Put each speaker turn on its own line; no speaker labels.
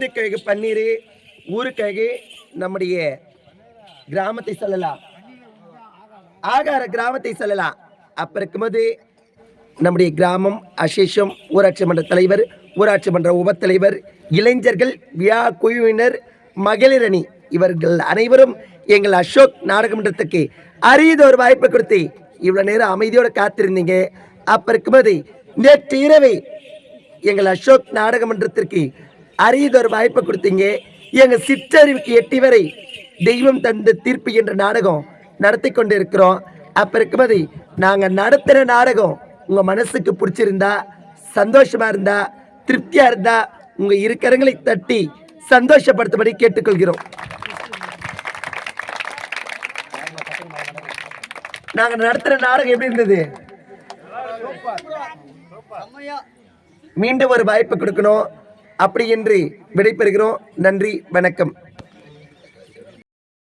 ஊருக்காக பன்னீர், ஊருக்காக நம்முடைய கிராமத்தை சொல்லலாம், ஆகார கிராமத்தை சொல்லலாம். அப்ப இருக்கும்போது நம்முடைய கிராமம் அசேஷம் ஊராட்சி மன்ற தலைவர், ஊராட்சி மன்ற உபத்தலைவர், இளைஞர்கள், விழா குழுவினர், மகளிர் அணி இவர்கள் அனைவரும் எங்கள் அசோக் நாடகமன்றத்துக்கு அரியத ஒரு வாய்ப்பை கொடுத்து இவ்வளவு நேரம் அமைதியோடு காத்திருந்தீங்க. அப்ப இருக்கும்போது நேற்று இரவு எங்கள் அசோக் நாடகமன்றத்திற்கு அரியதொரு வாய்ப்பை கொடுத்தீங்க. எங்க சிற்றறிவுக்கு எட்டி வரை தெய்வம் தந்த தீர்ப்பு என்ற நாடகம் நடத்தி கொண்டு இருக்கிறோம். அப்ப இருக்கும்போது நாங்க நடத்துற நாடகம் உங்க மனசுக்கு பிடிச்சிருந்தா, சந்தோஷமா இருந்தா, திருப்தியா இருந்தா உங்க இருக்கரங்களை தட்டி சந்தோஷப்படுத்தும்படி கேட்டுக்கொள்கிறோம். நாங்க நடத்துற நாடகம் எப்படி இருந்தது? மீண்டும் ஒரு வாய்ப்பு கொடுக்கணும் அப்படி என்று விடைபெறுகிறோம். நன்றி, வணக்கம்.